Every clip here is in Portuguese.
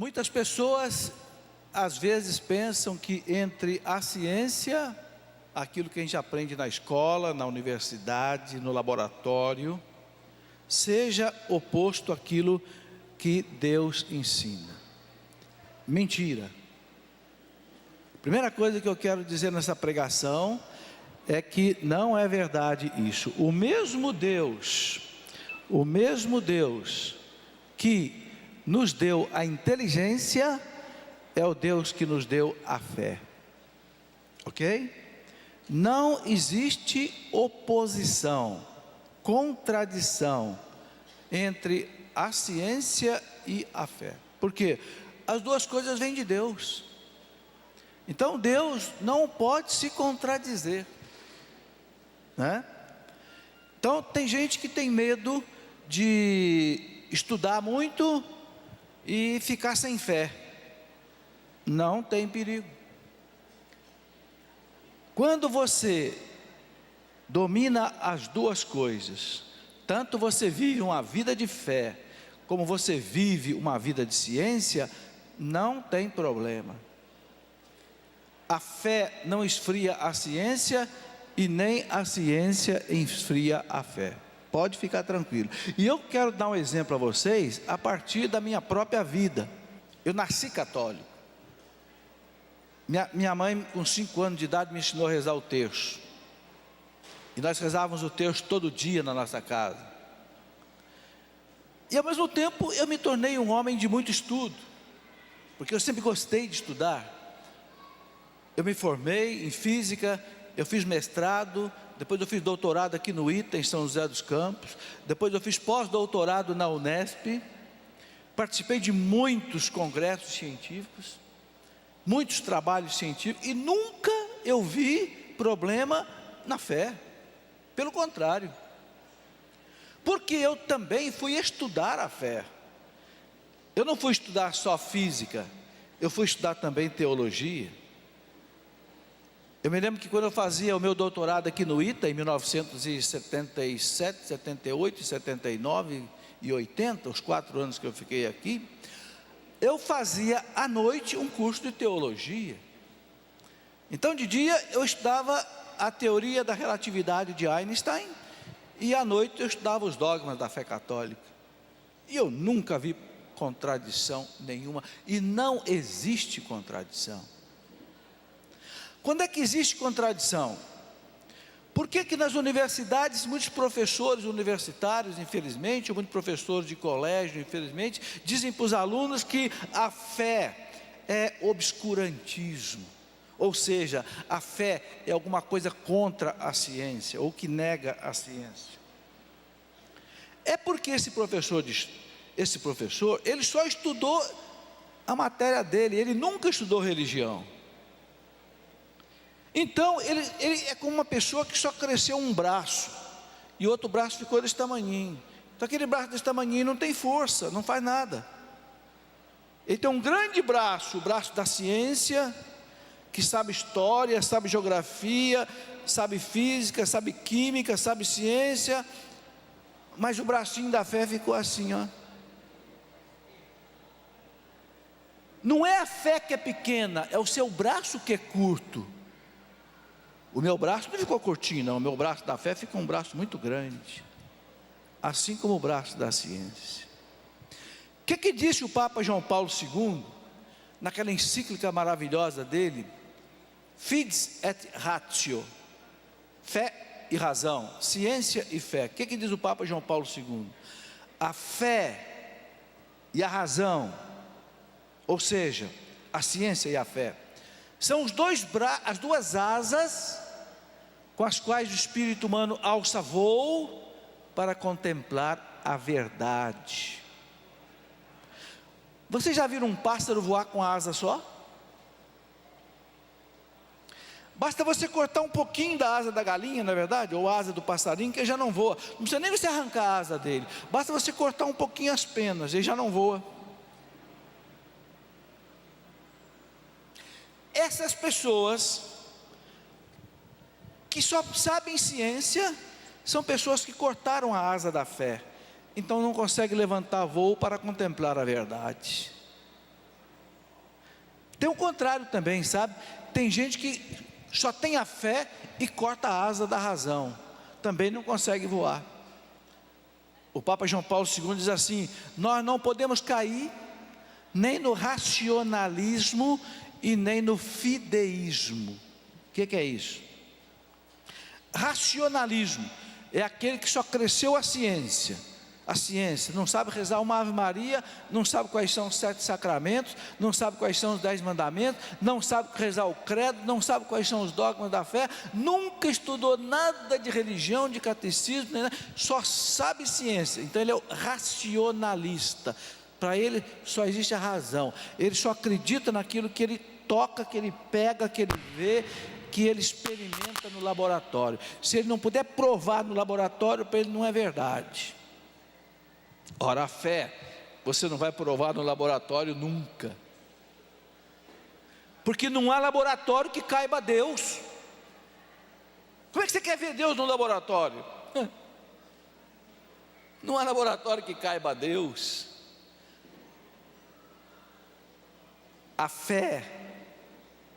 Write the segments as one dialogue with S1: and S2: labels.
S1: Muitas pessoas às vezes pensam que entre a ciência, aquilo que a gente aprende na escola, na universidade, no laboratório, seja oposto àquilo que Deus ensina. Mentira. Primeira coisa que eu quero dizer nessa pregação é que não é verdade isso. O mesmo Deus que nos deu a inteligência é o Deus que nos deu a fé. Ok? Não existe oposição, contradição entre a ciência e a fé. Por quê? As duas coisas vêm de Deus. Então Deus não pode se contradizer, né? Então tem gente que tem medo de estudar muito e ficar sem fé. Não tem perigo. Quando você domina as duas coisas, tanto você vive uma vida de fé, como você vive uma vida de ciência, não tem problema. A fé não esfria a ciência e nem a ciência esfria a fé. Pode ficar tranquilo. E eu quero dar um exemplo a vocês a partir da minha própria vida. Eu nasci católico. Minha mãe, com 5 anos de idade, me ensinou a rezar o terço. E nós rezávamos o terço todo dia na nossa casa. E ao mesmo tempo eu me tornei um homem de muito estudo, porque eu sempre gostei de estudar. Eu me formei em física, eu fiz mestrado, depois eu fiz doutorado aqui no ITA, em São José dos Campos, depois eu fiz pós-doutorado na Unesp, participei de muitos congressos científicos, muitos trabalhos científicos, e nunca eu vi problema na fé, pelo contrário, porque eu também fui estudar a fé. Eu não fui estudar só física, eu fui estudar também teologia. Eu me lembro que quando eu fazia o meu doutorado aqui no ITA, em 1977, 78, 79 e 80, os 4 anos que eu fiquei aqui, eu fazia à noite um curso de teologia. Então de dia eu estudava a teoria da relatividade de Einstein, e à noite eu estudava os dogmas da fé católica. E eu nunca vi contradição nenhuma, e não existe contradição. Quando é que existe contradição? Por que nas universidades, muitos professores universitários, infelizmente, ou muitos professores de colégio, infelizmente, dizem para os alunos que a fé é obscurantismo, ou seja, a fé é alguma coisa contra a ciência, ou que nega a ciência. É porque esse professor, ele só estudou a matéria dele, ele nunca estudou religião. Então ele é como uma pessoa que só cresceu um braço, e outro braço ficou desse tamanhinho. Então aquele braço desse tamanhinho não tem força, não faz nada. Ele tem um grande braço, o braço da ciência, que sabe história, sabe geografia, sabe física, sabe química, sabe ciência, mas o bracinho da fé ficou assim, ó. Não é a fé que é pequena, é o seu braço que é curto. O meu braço não ficou curtinho, não. O meu braço da fé ficou um braço muito grande, assim como o braço da ciência. O que disse o Papa João Paulo II, naquela encíclica maravilhosa dele, Fides et Ratio, fé e razão, ciência e fé? O que diz o Papa João Paulo II? A fé e a razão, ou seja, a ciência e a fé, são as duas asas com as quais o espírito humano alça voo para contemplar a verdade. Vocês já viram um pássaro voar com a asa só? Basta você cortar um pouquinho da asa da galinha, na é verdade, ou a asa do passarinho, que ele já não voa. Não precisa nem você arrancar a asa dele, basta você cortar um pouquinho as penas, ele já não voa. Essas pessoas que só sabem ciência são pessoas que cortaram a asa da fé, então não conseguem levantar voo para contemplar a verdade. Tem o contrário também, sabe? Tem gente que só tem a fé e corta a asa da razão, também não consegue voar. O Papa João Paulo II diz assim: nós não podemos cair nem no racionalismo e nem no fideísmo. O que é isso? Racionalismo é aquele que só cresceu a ciência. A ciência não sabe rezar uma Ave Maria, não sabe quais são os 7 sacramentos, não sabe quais são os 10 mandamentos, não sabe rezar o credo, não sabe quais são os dogmas da fé, nunca estudou nada de religião, de catecismo, só sabe ciência. Então ele é o racionalista. Para ele só existe a razão, ele só acredita naquilo que ele toca, que ele pega, que ele vê, que ele experimenta no laboratório. Se ele não puder provar no laboratório, para ele não é verdade. Ora, a fé, você não vai provar no laboratório nunca, porque não há laboratório que caiba a Deus. Como é que você quer ver Deus no laboratório? Não há laboratório que caiba a Deus. A fé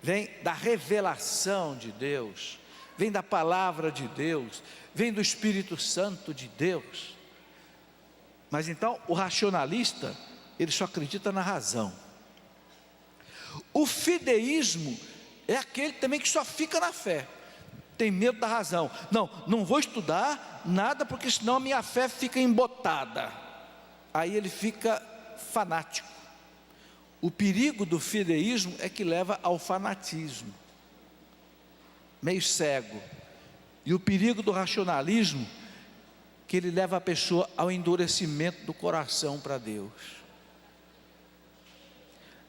S1: vem da revelação de Deus, vem da palavra de Deus, vem do Espírito Santo de Deus. Mas então o racionalista, ele só acredita na razão. O fideísmo é aquele também que só fica na fé, tem medo da razão. Não vou estudar nada, porque senão a minha fé fica embotada. Aí ele fica fanático. O perigo do fideísmo é que leva ao fanatismo, meio cego. E o perigo do racionalismo, que ele leva a pessoa ao endurecimento do coração para Deus.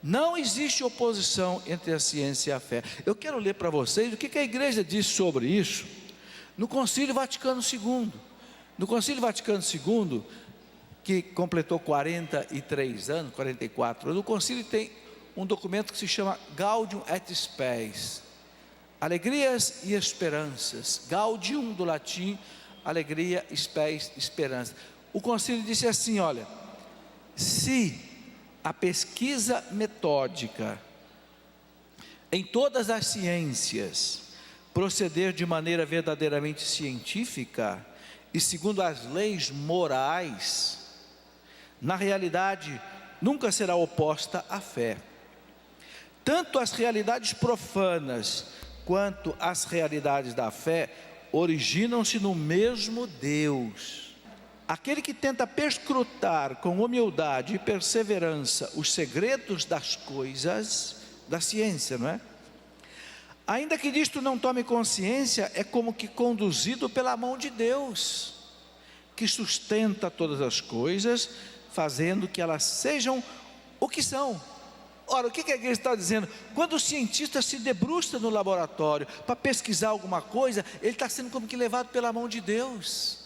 S1: Não existe oposição entre a ciência e a fé. Eu quero ler para vocês o que a igreja diz sobre isso no Concílio Vaticano II. No Concílio Vaticano II, que completou 43 anos, 44 anos, o concílio tem um documento que se chama Gaudium et Spes, alegrias e esperanças. Gaudium do latim, alegria, spes, esperança. O concílio disse assim: olha, se a pesquisa metódica em todas as ciências proceder de maneira verdadeiramente científica e segundo as leis morais, na realidade nunca será oposta à fé. Tanto as realidades profanas quanto as realidades da fé originam-se no mesmo Deus. Aquele que tenta perscrutar com humildade e perseverança os segredos das coisas, da ciência, não é? Ainda que disto não tome consciência, é como que conduzido pela mão de Deus, que sustenta todas as coisas, fazendo que elas sejam o que são. Ora, o que a igreja está dizendo? Quando o cientista se debruça no laboratório para pesquisar alguma coisa, ele está sendo como que levado pela mão de Deus.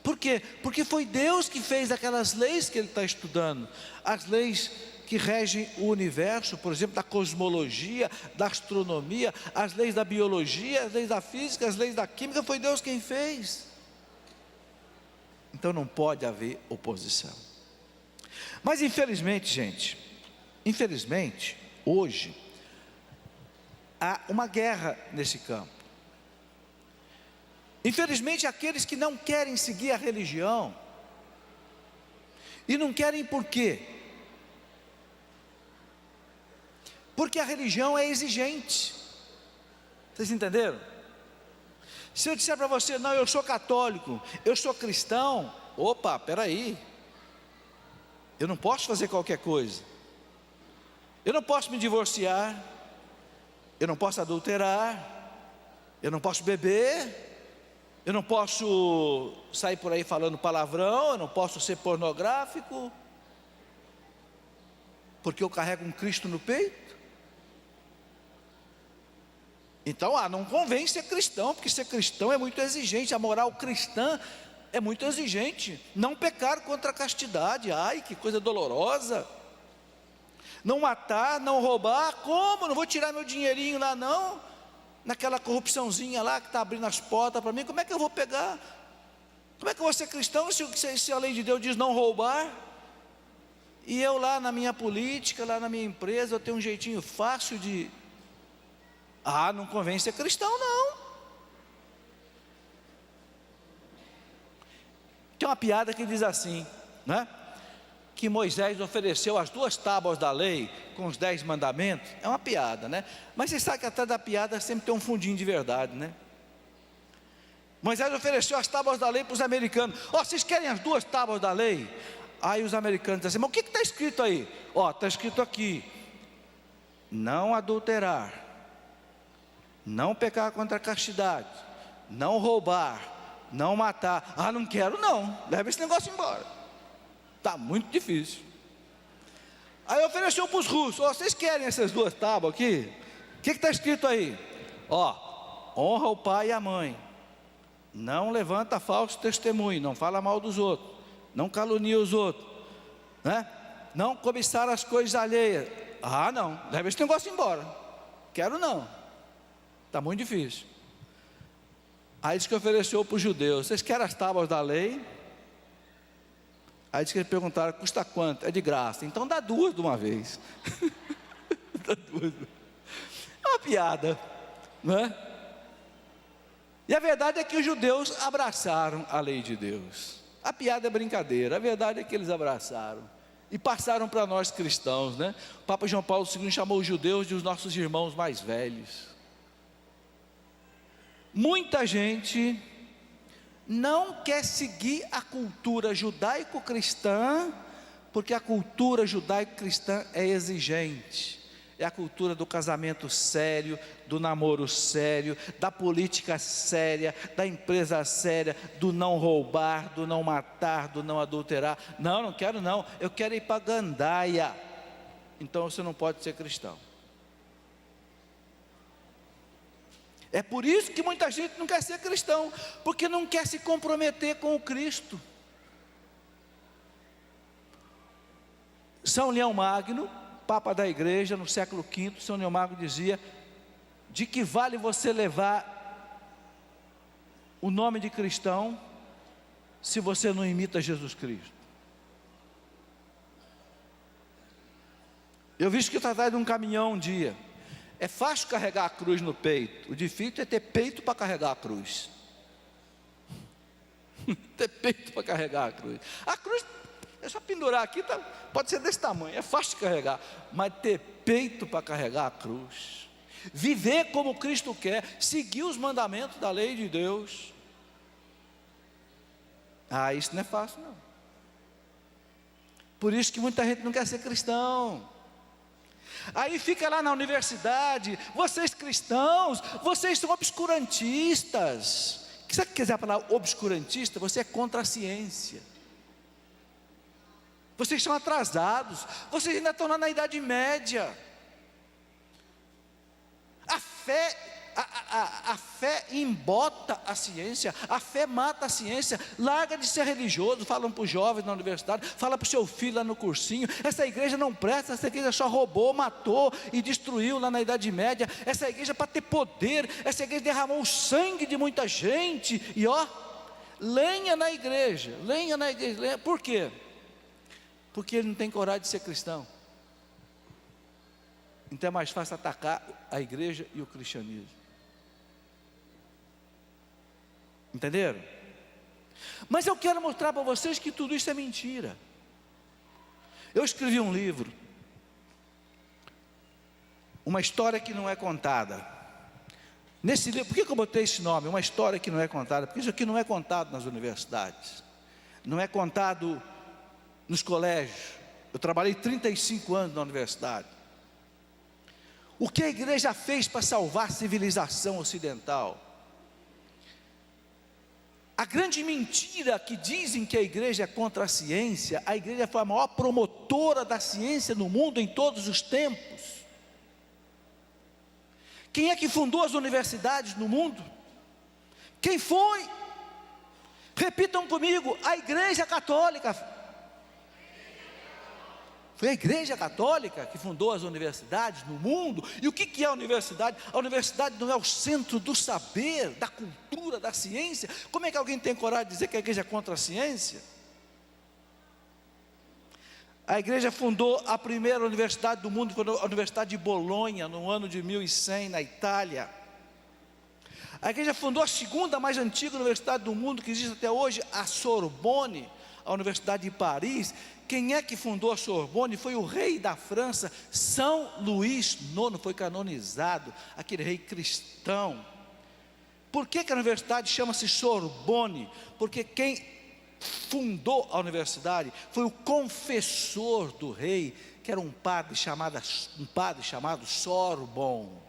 S1: Por quê? Porque foi Deus que fez aquelas leis que ele está estudando, as leis que regem o universo, por exemplo, da cosmologia, da astronomia, as leis da biologia, as leis da física, as leis da química, foi Deus quem fez. Então não pode haver oposição. Mas infelizmente, gente, hoje há uma guerra nesse campo. Infelizmente, aqueles que não querem seguir a religião, e não querem por quê? Porque a religião é exigente. Vocês entenderam? Se eu disser para você: não, eu sou católico, eu sou cristão, opa, peraí, eu não posso fazer qualquer coisa, eu não posso me divorciar, eu não posso adulterar, eu não posso beber, eu não posso sair por aí falando palavrão, eu não posso ser pornográfico, porque eu carrego um Cristo no peito. Então, não convém ser cristão, porque ser cristão é muito exigente, a moral cristã é muito exigente. Não pecar contra a castidade, ai que coisa dolorosa. Não matar, não roubar, como? Não vou tirar meu dinheirinho lá não, naquela corrupçãozinha lá que está abrindo as portas para mim, como é que eu vou pegar? Como é que eu vou ser cristão se a lei de Deus diz não roubar? E eu lá na minha política, lá na minha empresa, eu tenho um jeitinho fácil de... não convém ser cristão, não. Tem uma piada que diz assim, né? Que Moisés ofereceu as 2 tábuas da lei com os 10 mandamentos. É uma piada, né? Mas você sabe que atrás da piada sempre tem um fundinho de verdade, né? Moisés ofereceu as tábuas da lei para os americanos. Vocês querem as 2 tábuas da lei? Aí os americanos dizem assim, mas o que está escrito aí? Está escrito aqui: não adulterar, não pecar contra a castidade, não roubar, não matar. Não quero não, leva esse negócio embora, está muito difícil. Aí ofereceu para os russos: vocês querem essas 2 tábuas aqui? O que está escrito aí? Honra o pai e a mãe, não levanta falso testemunho, não fala mal dos outros, não calunia os outros, né? Não cobiçar as coisas alheias. Não, leva esse negócio embora, quero não, está muito difícil. Aí diz que ofereceu para os judeus: vocês querem as tábuas da lei? Aí diz que eles perguntaram: custa quanto? É de graça. Então dá 2 de uma vez. Dá 2. É uma piada, não é? E a verdade é que os judeus abraçaram a lei de Deus. A piada é brincadeira, a verdade é que eles abraçaram e passaram para nós cristãos, né? O Papa João Paulo II chamou os judeus de os nossos irmãos mais velhos. Muita gente não quer seguir a cultura judaico-cristã, porque a cultura judaico-cristã é exigente. É a cultura do casamento sério, do namoro sério, da política séria, da empresa séria, do não roubar, do não matar, do não adulterar. Não quero não, eu quero ir para a gandaia. Então você não pode ser cristão. É por isso que muita gente não quer ser cristão, porque não quer se comprometer com o Cristo. São Leão Magno, Papa da Igreja, no século V, São Leão Magno dizia: de que vale você levar o nome de cristão, se você não imita Jesus Cristo? Eu vi que está atrás de um caminhão um dia. É fácil carregar a cruz no peito, o difícil é ter peito para carregar a cruz. Ter peito para carregar a cruz. A cruz é só pendurar aqui, pode ser desse tamanho, é fácil de carregar, mas ter peito para carregar a cruz, viver como Cristo quer, seguir os mandamentos da lei de Deus, isso não é fácil não. Por isso que muita gente não quer ser cristão. Aí fica lá na universidade: vocês cristãos, vocês são obscurantistas. Sabe o que quer dizer a palavra obscurantista? Você é contra a ciência. Vocês estão atrasados, vocês ainda estão lá na Idade Média. A fé embota a ciência, a fé mata a ciência. Larga de ser religioso. Falam para os jovens na universidade, fala para o seu filho lá no cursinho: essa igreja não presta, essa igreja só roubou, matou e destruiu lá na Idade Média. Essa igreja para ter poder, essa igreja derramou o sangue de muita gente. E lenha na igreja, lenha. Por quê? Porque ele não tem coragem de ser cristão. Então é mais fácil atacar a igreja e o cristianismo. Entenderam? Mas eu quero mostrar para vocês que tudo isso é mentira. Eu escrevi um livro, uma história que não é contada. Nesse livro, por que eu botei esse nome? Uma história que não é contada. Porque isso aqui não é contado nas universidades, não é contado nos colégios. Eu trabalhei 35 anos na universidade. O que a igreja fez para salvar a civilização ocidental? A grande mentira que dizem que a igreja é contra a ciência: a igreja foi a maior promotora da ciência no mundo em todos os tempos. Quem é que fundou as universidades no mundo? Quem foi? Repitam comigo: a Igreja Católica. Foi a Igreja Católica que fundou as universidades no mundo. E o que é a universidade? A universidade não é o centro do saber, da cultura, da ciência. Como é que alguém tem coragem de dizer que a igreja é contra a ciência? A igreja fundou a primeira universidade do mundo, foi a Universidade de Bolonha, no ano de 1100, na Itália. A igreja fundou a segunda mais antiga universidade do mundo, que existe até hoje, a Sorbonne, a Universidade de Paris. Quem é que fundou a Sorbonne? Foi o rei da França, São Luís IX, foi canonizado, aquele rei cristão. Por que a universidade chama-se Sorbonne? Porque quem fundou a universidade foi o confessor do rei, que era um padre chamado Sorbon.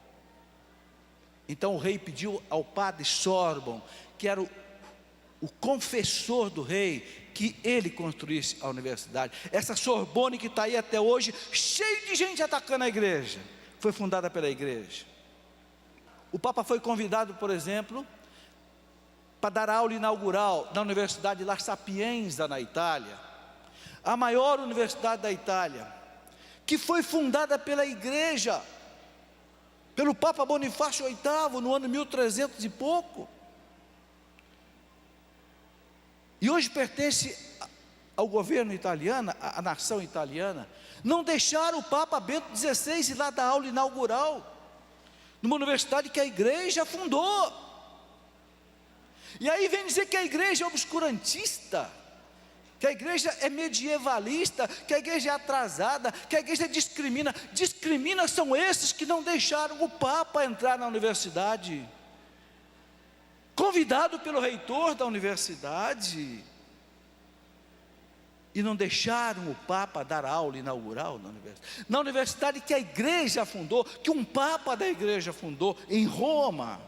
S1: Então o rei pediu ao padre Sorbon, que era o confessor do rei, que ele construísse a universidade. Essa Sorbonne que está aí até hoje, cheio de gente atacando a igreja, foi fundada pela igreja. O Papa foi convidado, por exemplo, para dar aula inaugural na Universidade La Sapienza, na Itália, a maior universidade da Itália, que foi fundada pela igreja, pelo Papa Bonifácio VIII, no ano 1300 e pouco, e hoje pertence ao governo italiano, à nação italiana. Não deixaram o Papa Bento XVI ir lá dar aula inaugural, numa universidade que a igreja fundou. E aí vem dizer que a igreja é obscurantista, que a igreja é medievalista, que a igreja é atrasada, que a igreja discrimina. Discrimina são esses que não deixaram o Papa entrar na universidade, convidado pelo reitor da universidade, e não deixaram o Papa dar aula inaugural na universidade que a igreja fundou, que um Papa da igreja fundou em Roma.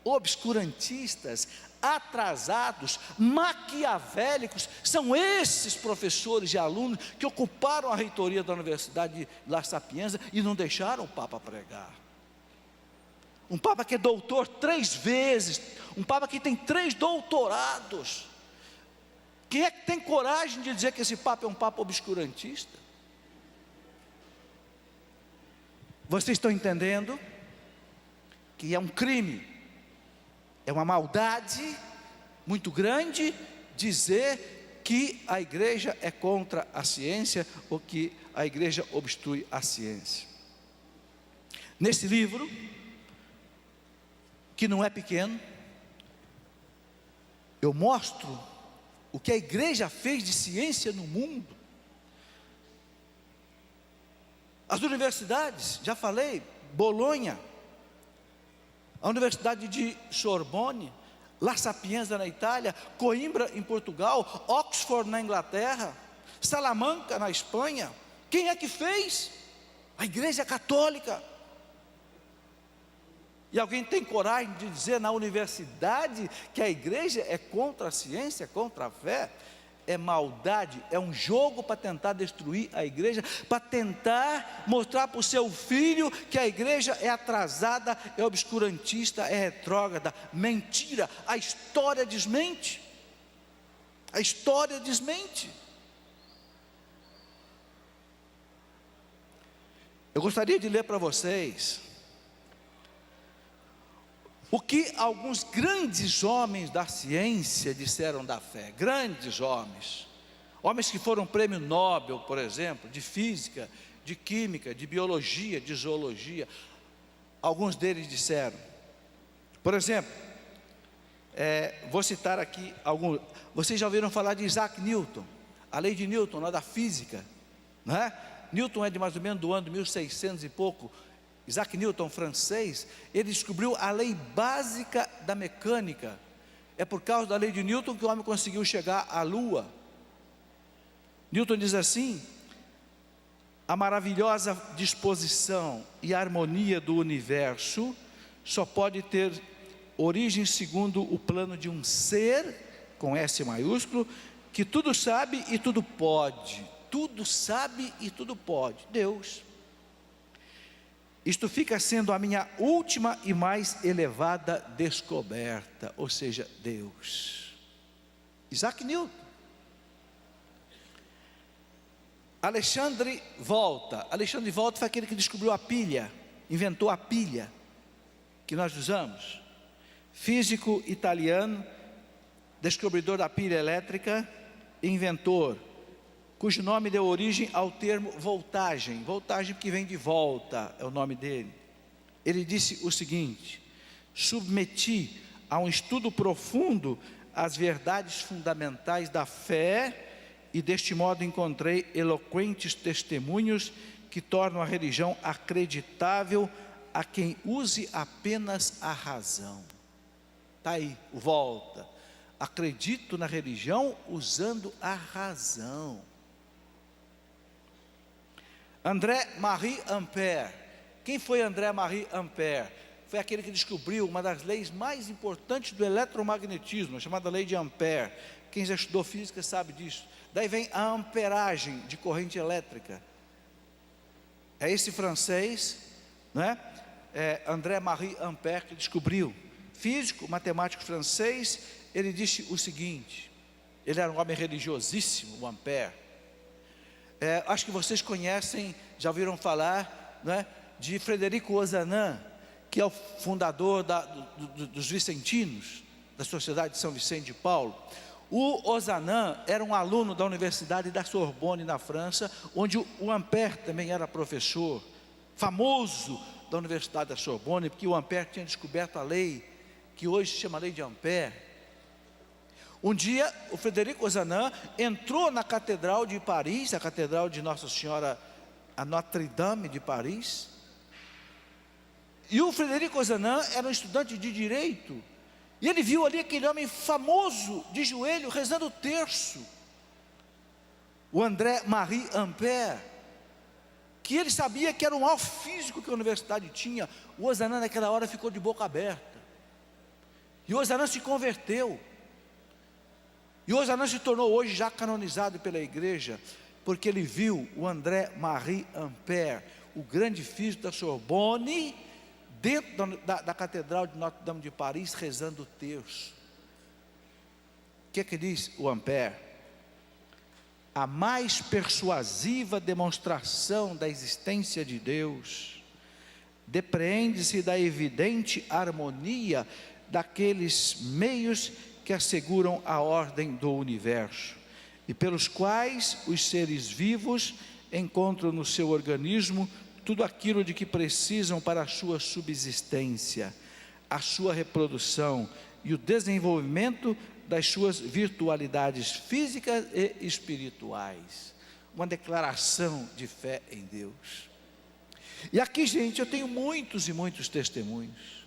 S1: Obscurantistas, atrasados, maquiavélicos, são esses professores e alunos que ocuparam a reitoria da Universidade de La Sapienza e não deixaram o Papa pregar. Um Papa que é doutor 3 vezes, um Papa que tem 3 doutorados. Quem é que tem coragem de dizer que esse Papa é um Papa obscurantista? Vocês estão entendendo que é um crime, é uma maldade muito grande dizer que a igreja é contra a ciência, ou que a igreja obstrui a ciência. Nesse livro, que não é pequeno, eu mostro o que a igreja fez de ciência no mundo. As universidades, já falei, Bolonha, a Universidade de Sorbonne, La Sapienza na Itália, Coimbra em Portugal, Oxford na Inglaterra, Salamanca na Espanha. Quem é que fez? A Igreja Católica. E alguém tem coragem de dizer na universidade que a igreja é contra a ciência, contra a fé? É maldade, é um jogo para tentar destruir a igreja, para tentar mostrar para o seu filho que a igreja é atrasada, é obscurantista, é retrógrada. Mentira, a história desmente. A história desmente. Eu gostaria de ler para vocês o que alguns grandes homens da ciência disseram da fé. Grandes homens, homens que foram prêmio Nobel, por exemplo, de física, de química, de biologia, de zoologia. Alguns deles disseram, por exemplo, vou citar aqui alguns. Vocês já ouviram falar de Isaac Newton, a lei de Newton, lá da física, não é? Newton é de mais ou menos do ano de 1600 e pouco. Isaac Newton, francês, ele descobriu a lei básica da mecânica. É por causa da lei de Newton que o homem conseguiu chegar à lua. Newton diz assim: a maravilhosa disposição e harmonia do universo só pode ter origem segundo o plano de um ser, com S maiúsculo, que tudo sabe e tudo pode. Tudo sabe e tudo pode, Deus. Isto fica sendo a minha última e mais elevada descoberta, ou seja, Deus. Isaac Newton. Alexandre Volta foi aquele que descobriu a pilha, inventou a pilha que nós usamos. Físico italiano, descobridor da pilha elétrica, inventor cujo nome deu origem ao termo voltagem. Voltagem que vem de volta, é o nome dele. Ele disse o seguinte: submeti a um estudo profundo as verdades fundamentais da fé, e deste modo encontrei eloquentes testemunhos que tornam a religião acreditável a quem use apenas a razão. Está aí, volta. Acredito na religião usando a razão. André-Marie Ampère. Quem foi André-Marie Ampère? Foi aquele que descobriu uma das leis mais importantes do eletromagnetismo, chamada lei de Ampère. Quem já estudou física sabe disso. Daí vem a amperagem de corrente elétrica. É esse francês, né? André-Marie Ampère, que descobriu. Físico, matemático francês. Ele disse o seguinte: ele era um homem religiosíssimo, o Ampère. Acho que vocês conhecem, já ouviram falar, né, de Frederico Ozanam, que é o fundador dos Vicentinos, da Sociedade de São Vicente de Paulo. O Ozanam era um aluno da Universidade da Sorbonne, na França, onde o Ampère também era professor, famoso da Universidade da Sorbonne, porque o Ampère tinha descoberto a lei, que hoje se chama lei de Ampère. Um dia, o Frederico Ozanam entrou na Catedral de Paris, a Catedral de Nossa Senhora, a Notre-Dame de Paris, e o Frederico Ozanam era um estudante de direito, e ele viu ali aquele homem famoso, de joelho, rezando o terço, o André-Marie Ampère, que ele sabia que era um maior físico que a universidade tinha. O Ozanam naquela hora ficou de boca aberta, e o Ozanam se converteu, e o Ozanam se tornou hoje já canonizado pela igreja, porque ele viu o André-Marie Ampère, o grande físico da Sorbonne, dentro da Catedral de Notre-Dame de Paris, rezando o terço. O que diz o Ampère? A mais persuasiva demonstração da existência de Deus depreende-se da evidente harmonia daqueles meios que asseguram a ordem do universo, e pelos quais os seres vivos encontram no seu organismo tudo aquilo de que precisam para a sua subsistência, a sua reprodução e o desenvolvimento das suas virtualidades físicas e espirituais. Uma declaração de fé em Deus. E aqui, gente, eu tenho muitos e muitos testemunhos.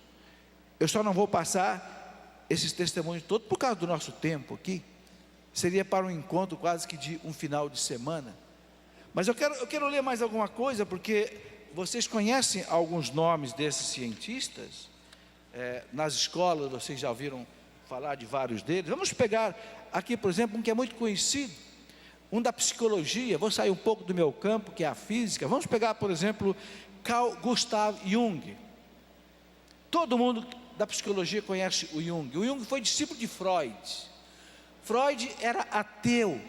S1: Eu só não vou passar esses testemunhos todos por causa do nosso tempo aqui. Seria para um encontro quase que de um final de semana. Mas eu quero ler mais alguma coisa, porque vocês conhecem alguns nomes desses cientistas. Nas escolas vocês já ouviram falar de vários deles. Vamos pegar aqui, por exemplo, um que é muito conhecido, um da psicologia. Vou sair um pouco do meu campo, que é a física. Vamos pegar, por exemplo, Carl Gustav Jung. Todo mundo da psicologia conhece o Jung. O Jung foi discípulo de Freud. Freud era ateu,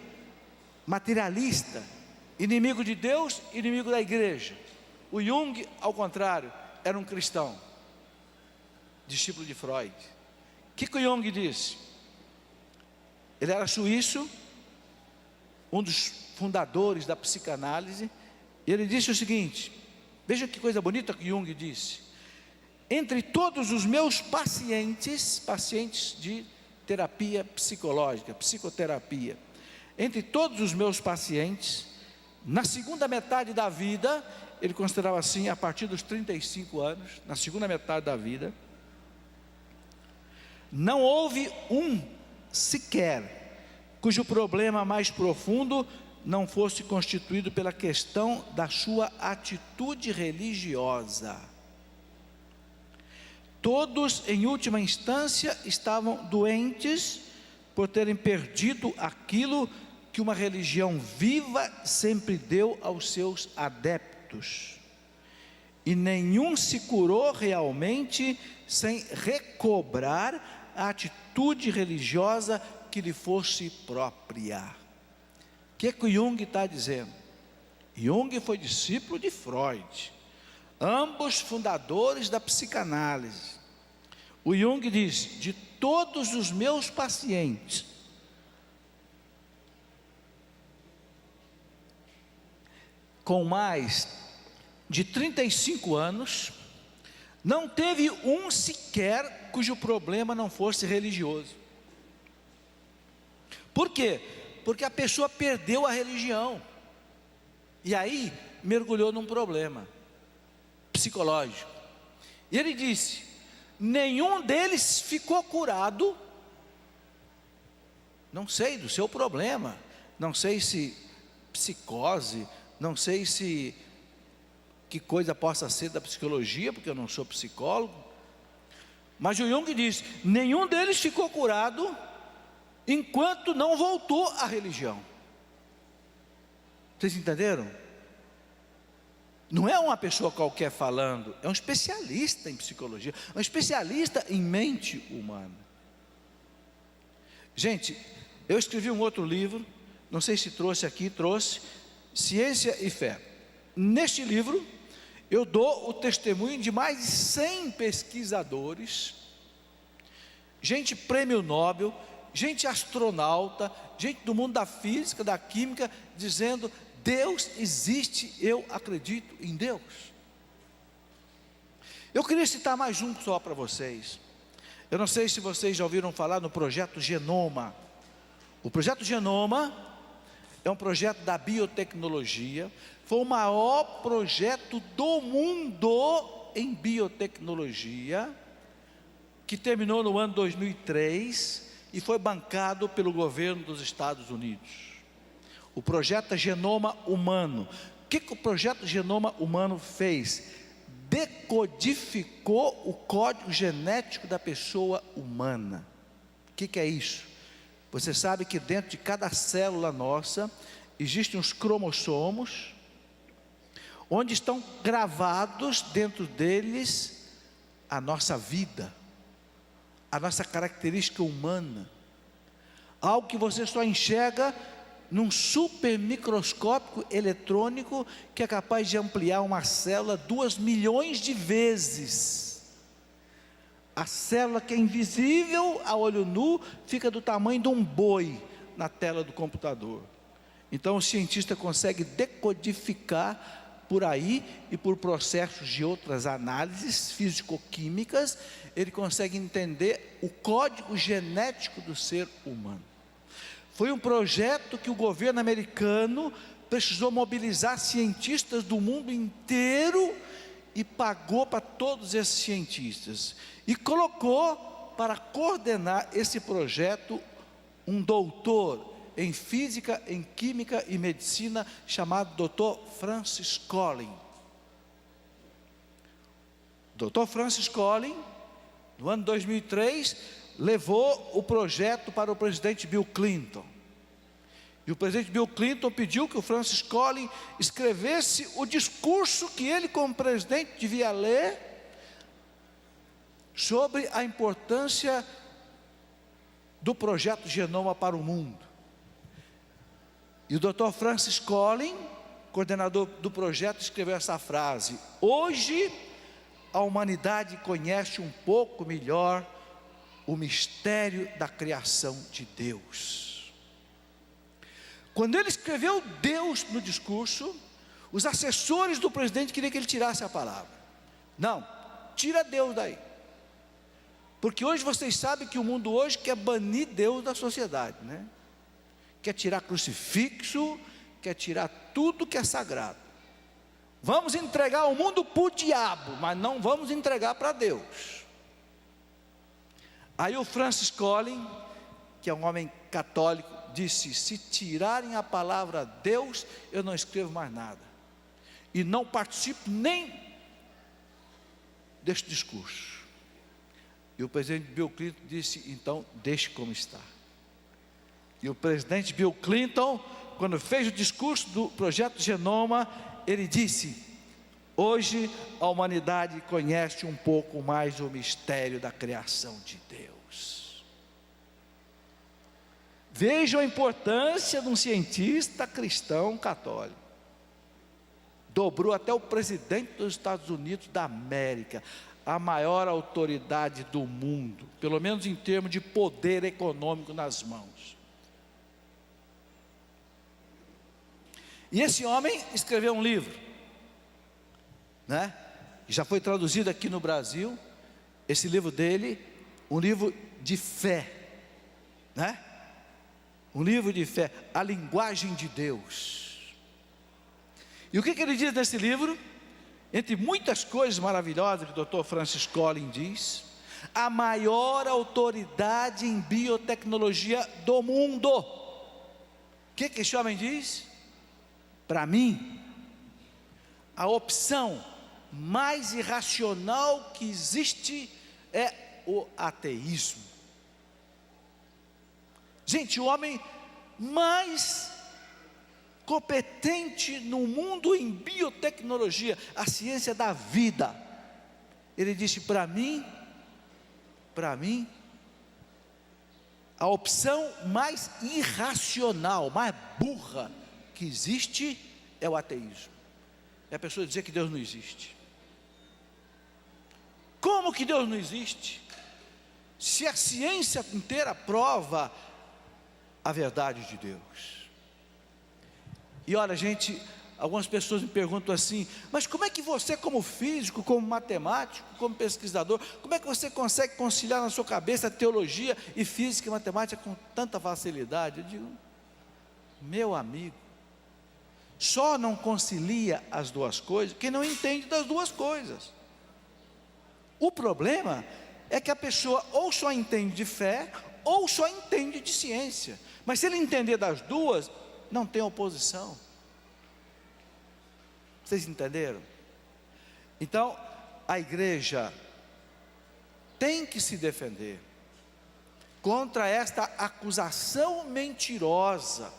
S1: materialista, inimigo de Deus, inimigo da igreja. O Jung, ao contrário, era um cristão, discípulo de Freud. O que o Jung disse? Ele era suíço, um dos fundadores da psicanálise. E ele disse o seguinte: veja que coisa bonita que Jung disse: entre todos os meus pacientes de terapia psicológica, psicoterapia, entre todos os meus pacientes, na segunda metade da vida, ele considerava assim, a partir dos 35 anos, na segunda metade da vida, não houve um sequer cujo problema mais profundo não fosse constituído pela questão da sua atitude religiosa. Todos, em última instância, estavam doentes por terem perdido aquilo que uma religião viva sempre deu aos seus adeptos, e nenhum se curou realmente sem recobrar a atitude religiosa que lhe fosse própria. O que o Jung está dizendo? Jung foi discípulo de Freud, ambos fundadores da psicanálise. O Jung diz: de todos os meus pacientes, com mais de 35 anos, não teve um sequer cujo problema não fosse religioso. Por quê? Porque a pessoa perdeu a religião, e aí mergulhou num problema psicológico. E ele disse: nenhum deles ficou curado. Não sei do seu problema, não sei se psicose, não sei se que coisa possa ser da psicologia, porque eu não sou psicólogo, mas o Jung diz: nenhum deles ficou curado enquanto não voltou à religião. Vocês entenderam? Não é uma pessoa qualquer falando, é um especialista em psicologia, um especialista em mente humana. Gente, eu escrevi um outro livro, não sei se trouxe aqui, trouxe, Ciência e Fé. Neste livro, eu dou o testemunho de mais de 100 pesquisadores, gente prêmio Nobel, gente astronauta, gente do mundo da física, da química, dizendo: Deus existe, eu acredito em Deus. Eu queria citar mais um só para vocês. Eu não sei se vocês já ouviram falar no projeto Genoma. O projeto Genoma é um projeto da biotecnologia, foi o maior projeto do mundo em biotecnologia, que terminou no ano 2003 e foi bancado pelo governo dos Estados Unidos. O projeto Genoma Humano. O que o projeto Genoma Humano fez? Decodificou o código genético da pessoa humana. O que é isso? Você sabe que dentro de cada célula nossa existem os cromossomos, onde estão gravados dentro deles a nossa vida, a nossa característica humana, algo que você só enxerga num super microscópio eletrônico, que é capaz de ampliar uma célula 2 milhões de vezes. A célula que é invisível a olho nu, fica do tamanho de um boi na tela do computador. Então o cientista consegue decodificar por aí, e por processos de outras análises físico-químicas, ele consegue entender o código genético do ser humano. Foi um projeto que o governo americano precisou mobilizar cientistas do mundo inteiro e pagou para todos esses cientistas. E colocou para coordenar esse projeto um doutor em física, em química e medicina, chamado Dr. Francis Collins. Dr. Francis Collins, no ano 2003, levou o projeto para o presidente Bill Clinton. E o presidente Bill Clinton pediu que o Francis Collins escrevesse o discurso que ele, como presidente, devia ler sobre a importância do projeto Genoma para o mundo. E o Dr. Francis Collins, coordenador do projeto, escreveu essa frase: hoje a humanidade conhece um pouco melhor o mistério da criação de Deus. Quando ele escreveu Deus no discurso, os assessores do presidente queriam que ele tirasse a palavra. Não, tira Deus daí. Porque hoje vocês sabem que o mundo hoje quer banir Deus da sociedade, né? Quer tirar crucifixo, quer tirar tudo que é sagrado. Vamos entregar o mundo para o diabo, mas não vamos entregar para Deus. Aí o Francis Collins, que é um homem católico, disse: se tirarem a palavra Deus, eu não escrevo mais nada, e não participo nem deste discurso. E o presidente Bill Clinton disse: então deixe como está. E o presidente Bill Clinton, quando fez o discurso do projeto Genoma, ele disse: hoje a humanidade conhece um pouco mais o mistério da criação de Deus. Vejam a importância de um cientista cristão católico. Dobrou até o presidente dos Estados Unidos da América, a maior autoridade do mundo, pelo menos em termos de poder econômico nas mãos. E esse homem escreveu um livro, né? Já foi traduzido aqui no Brasil. Esse livro dele, um livro de fé, né? Um livro de fé, a linguagem de Deus. E o que ele diz nesse livro? Entre muitas coisas maravilhosas que o Dr. Francis Collins diz, a maior autoridade em biotecnologia do mundo. O que esse homem diz? Para mim, a opção mais irracional que existe é o ateísmo. Gente, o homem mais competente no mundo em biotecnologia, a ciência da vida, ele disse: para mim, a opção mais irracional, mais burra que existe é o ateísmo. É a pessoa dizer que Deus não existe. Como que Deus não existe? Se a ciência inteira prova a verdade de Deus. E olha, gente, algumas pessoas me perguntam assim: mas como é que você, como físico, como matemático, como pesquisador, como é que você consegue conciliar na sua cabeça teologia e física e matemática com tanta facilidade? Eu digo: meu amigo, só não concilia as duas coisas quem não entende das duas coisas. O problema é que a pessoa ou só entende de fé, ou só entende de ciência. Mas se ele entender das duas, não tem oposição. Vocês entenderam? Então, a igreja tem que se defender contra esta acusação mentirosa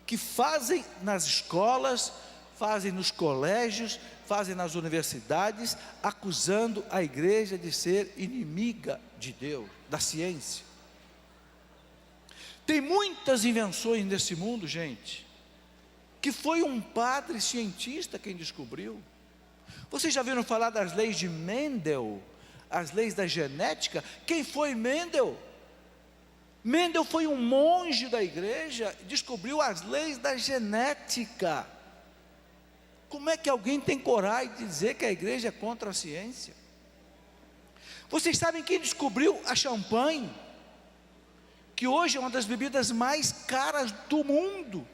S1: que fazem nas escolas, fazem nos colégios, fazem nas universidades, acusando a igreja de ser inimiga de Deus, da ciência. Tem muitas invenções nesse mundo, gente, que foi um padre cientista quem descobriu. Vocês já viram falar das leis de Mendel, as leis da genética? Quem foi Mendel? Mendel foi um monge da igreja, descobriu as leis da genética. Como é que alguém tem coragem de dizer que a igreja é contra a ciência? Vocês sabem quem descobriu a champanhe? Que hoje é uma das bebidas mais caras do mundo.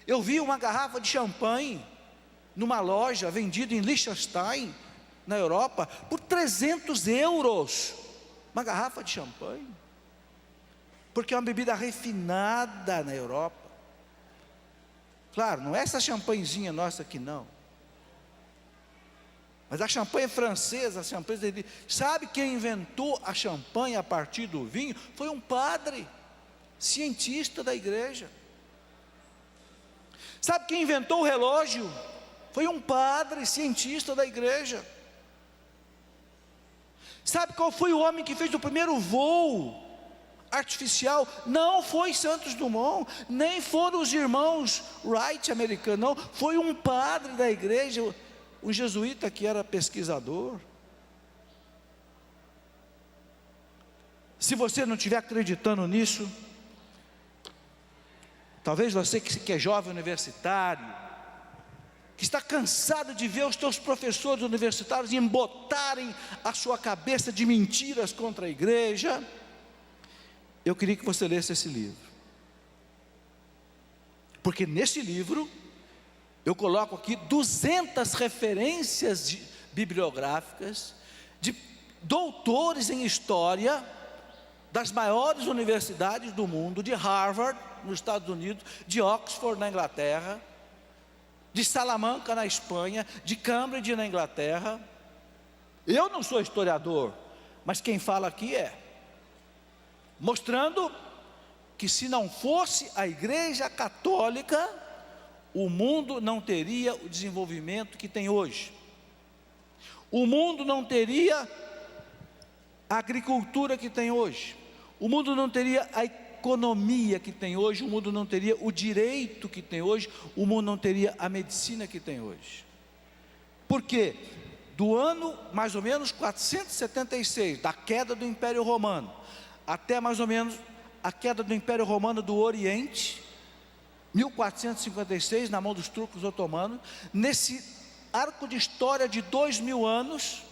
S1: Eu vi uma garrafa de champanhe numa loja vendida em Liechtenstein, na Europa, por 300 euros. Uma garrafa de champanhe. Porque é uma bebida refinada na Europa. Claro, não é essa champanhezinha nossa aqui não. Mas a champanhe francesa, a champanhe dele. Sabe quem inventou a champanhe a partir do vinho? Foi um padre, cientista da igreja. Sabe quem inventou o relógio? Foi um padre, cientista da igreja. Sabe qual foi o homem que fez o primeiro voo artificial? Não foi Santos Dumont, nem foram os irmãos Wright americanos, não. Foi um padre da igreja, um jesuíta que era pesquisador. Se você não estiver acreditando nisso, talvez você que é jovem universitário, que está cansado de ver os teus professores universitários embotarem a sua cabeça de mentiras contra a igreja, eu queria que você lesse esse livro. Porque nesse livro eu coloco aqui 200 referências bibliográficas de doutores em história das maiores universidades do mundo, de Harvard, nos Estados Unidos, de Oxford, na Inglaterra, de Salamanca, na Espanha, de Cambridge, na Inglaterra. Eu não sou historiador, mas quem fala aqui é, mostrando que se não fosse a Igreja Católica, o mundo não teria o desenvolvimento que tem hoje. O mundo não teria a agricultura que tem hoje. O mundo não teria a economia que tem hoje. O mundo não teria o direito que tem hoje. O mundo não teria a medicina que tem hoje. Por quê? Do ano mais ou menos 476, da queda do Império Romano, até mais ou menos a queda do Império Romano do Oriente, 1456, na mão dos turcos otomanos. Nesse arco de história de 2000 anos,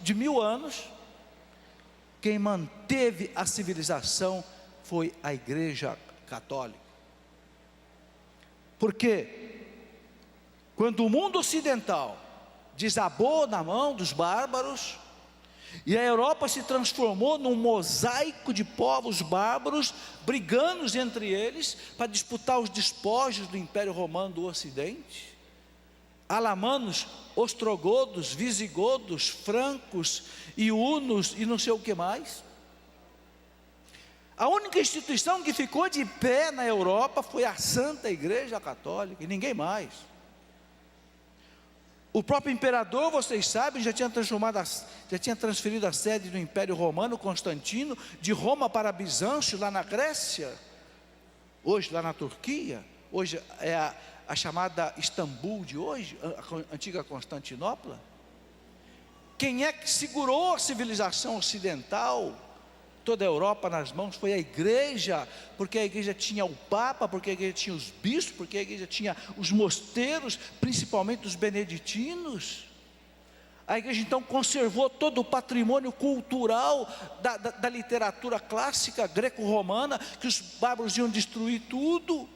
S1: quem manteve a civilização foi a Igreja Católica. Porque quando o mundo ocidental desabou na mão dos bárbaros, e a Europa se transformou num mosaico de povos bárbaros, brigando entre eles, para disputar os despojos do Império Romano do Ocidente, alamanos, ostrogodos, visigodos, francos e hunos e não sei o que mais. A única instituição que ficou de pé na Europa foi a Santa Igreja Católica, e ninguém mais. O próprio imperador, vocês sabem, já tinha transferido a sede do Império Romano, Constantino, de Roma para Bizâncio, lá na Grécia, hoje lá na Turquia, hoje é a chamada Istambul de hoje, a antiga Constantinopla. Quem é que segurou a civilização ocidental, toda a Europa nas mãos, foi a igreja, porque a igreja tinha o Papa, porque a igreja tinha os bispos, porque a igreja tinha os mosteiros, principalmente os beneditinos. A igreja então conservou todo o patrimônio cultural da literatura clássica greco-romana, que os bárbaros iam destruir tudo.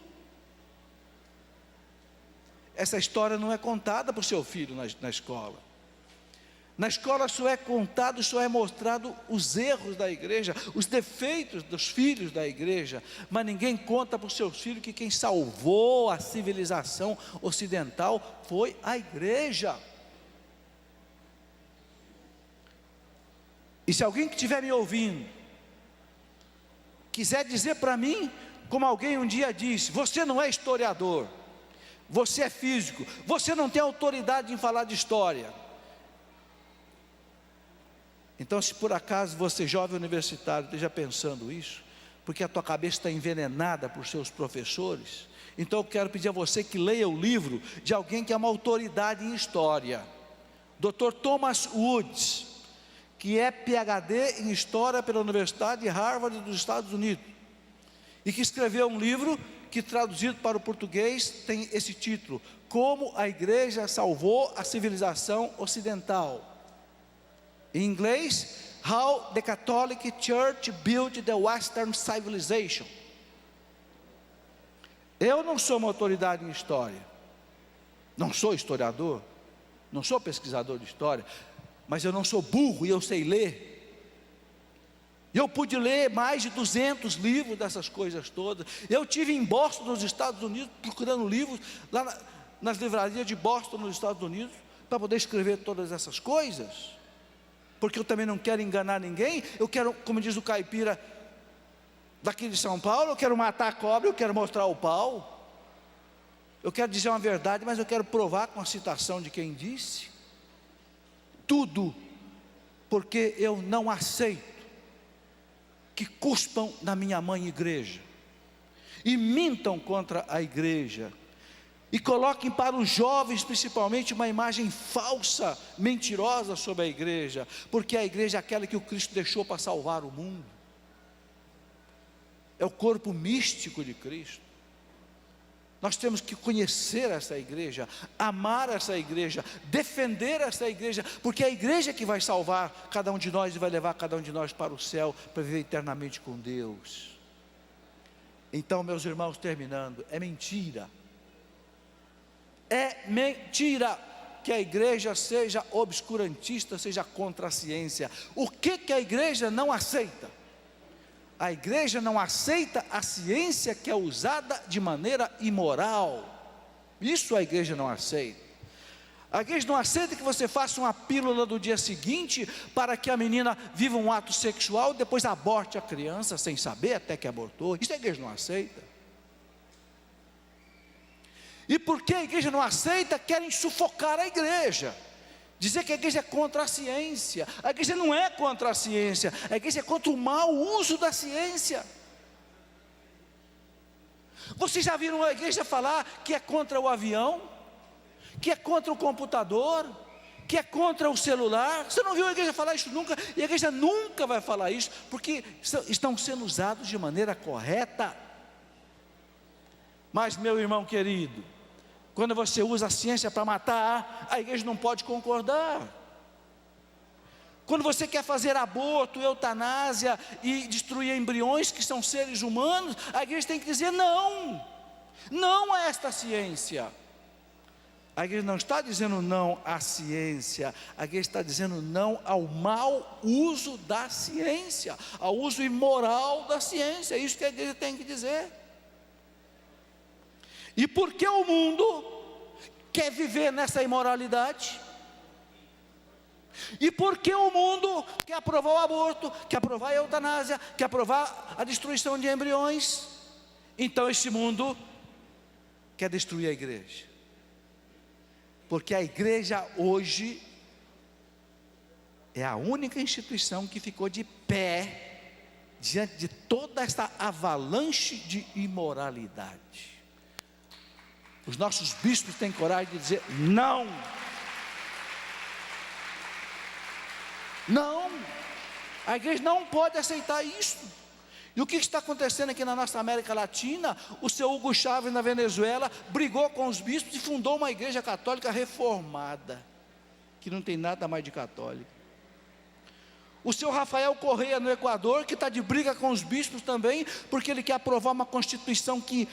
S1: Essa história não é contada para o seu filho na escola. Na escola só é contado, só é mostrado os erros da igreja, os defeitos dos filhos da igreja, mas ninguém conta para os seus filhos que quem salvou a civilização ocidental foi a igreja. E se alguém que estiver me ouvindo quiser dizer para mim, como alguém um dia disse: você não é historiador, você é físico, você não tem autoridade em falar de história. Então, se por acaso você, jovem universitário, esteja pensando isso, porque a tua cabeça está envenenada por seus professores, então eu quero pedir a você que leia o livro de alguém que é uma autoridade em história, Dr. Thomas Woods, que é PhD em História pela Universidade de Harvard dos Estados Unidos, e que escreveu um livro que, traduzido para o português, tem esse título: Como a Igreja Salvou a Civilização Ocidental. Em inglês, How the Catholic Church Built the Western Civilization. Eu não sou uma autoridade em história, não sou historiador, não sou pesquisador de história, mas eu não sou burro e eu sei ler. Eu pude ler mais de 200 livros dessas coisas todas. Eu tive em Boston, nos Estados Unidos, procurando livros lá nas livrarias de Boston, nos Estados Unidos, para poder escrever todas essas coisas. Porque eu também não quero enganar ninguém. Eu quero, como diz o caipira daqui de São Paulo, eu quero matar a cobra, eu quero mostrar o pau. Eu quero dizer uma verdade, mas eu quero provar com a citação de quem disse. Tudo, porque eu não aceito que cuspam na minha mãe igreja, e mintam contra a igreja, e coloquem para os jovens principalmente uma imagem falsa, mentirosa sobre a igreja, porque a igreja é aquela que o Cristo deixou para salvar o mundo, é o corpo místico de Cristo. Nós temos que conhecer essa igreja, amar essa igreja, defender essa igreja, porque é a igreja que vai salvar cada um de nós e vai levar cada um de nós para o céu, para viver eternamente com Deus. Então, meus irmãos, terminando, é mentira que a igreja seja obscurantista, seja contra a ciência. O que a igreja não aceita? A igreja não aceita a ciência que é usada de maneira imoral. Isso a igreja não aceita. A igreja não aceita que você faça uma pílula do dia seguinte para que a menina viva um ato sexual e depois aborte a criança sem saber até que abortou. Isso a igreja não aceita. E porque a igreja não aceita, querem sufocar a igreja, dizer que a igreja é contra a ciência. A igreja não é contra a ciência, a igreja é contra o mau uso da ciência. Vocês já viram a igreja falar que é contra o avião, que é contra o computador, que é contra o celular? Você não viu a igreja falar isso nunca, e a igreja nunca vai falar isso, porque estão sendo usados de maneira correta. Mas, meu irmão querido, quando você usa a ciência para matar, a igreja não pode concordar. Quando você quer fazer aborto, eutanásia e destruir embriões que são seres humanos, a igreja tem que dizer não, não a esta ciência. A igreja não está dizendo não à ciência, a igreja está dizendo não ao mau uso da ciência, ao uso imoral da ciência. É isso que a igreja tem que dizer. E por que o mundo quer viver nessa imoralidade? E por que o mundo quer aprovar o aborto, quer aprovar a eutanásia, quer aprovar a destruição de embriões? Então esse mundo quer destruir a igreja. Porque a igreja hoje é a única instituição que ficou de pé diante de toda esta avalanche de imoralidade. Os nossos bispos têm coragem de dizer não. Não, a igreja não pode aceitar isso. E o que está acontecendo aqui na nossa América Latina? O seu Hugo Chávez na Venezuela brigou com os bispos e fundou uma igreja católica reformada, que não tem nada mais de católica. O seu Rafael Correia no Equador, que está de briga com os bispos também, porque ele quer aprovar uma constituição que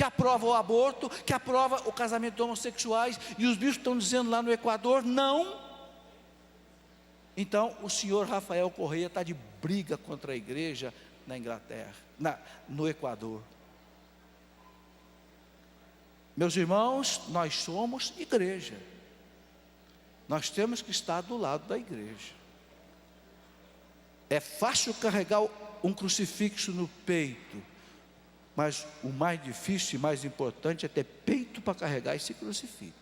S1: aprova o aborto, que aprova o casamento de homossexuais, e os bispos estão dizendo lá no Equador, não. Então o senhor Rafael Correia está de briga contra a igreja na Inglaterra, no Equador. Meus irmãos, nós somos igreja. Nós temos que estar do lado da igreja. É fácil carregar um crucifixo no peito, mas o mais difícil e mais importante é ter peito para carregar esse crucifixo.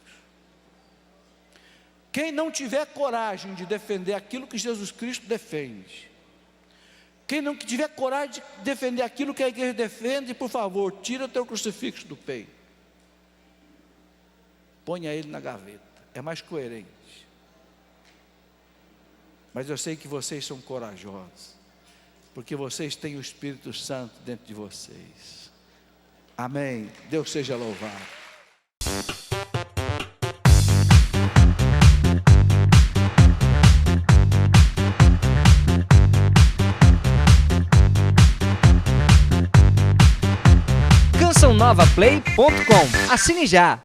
S1: Quem não tiver coragem de defender aquilo que Jesus Cristo defende, quem não tiver coragem de defender aquilo que a igreja defende, por favor, tira o teu crucifixo do peito, ponha ele na gaveta, é mais coerente. Mas eu sei que vocês são corajosos, porque vocês têm o Espírito Santo dentro de vocês. Amém. Deus seja louvado.
S2: CançãoNovaPlay.com. Assine já!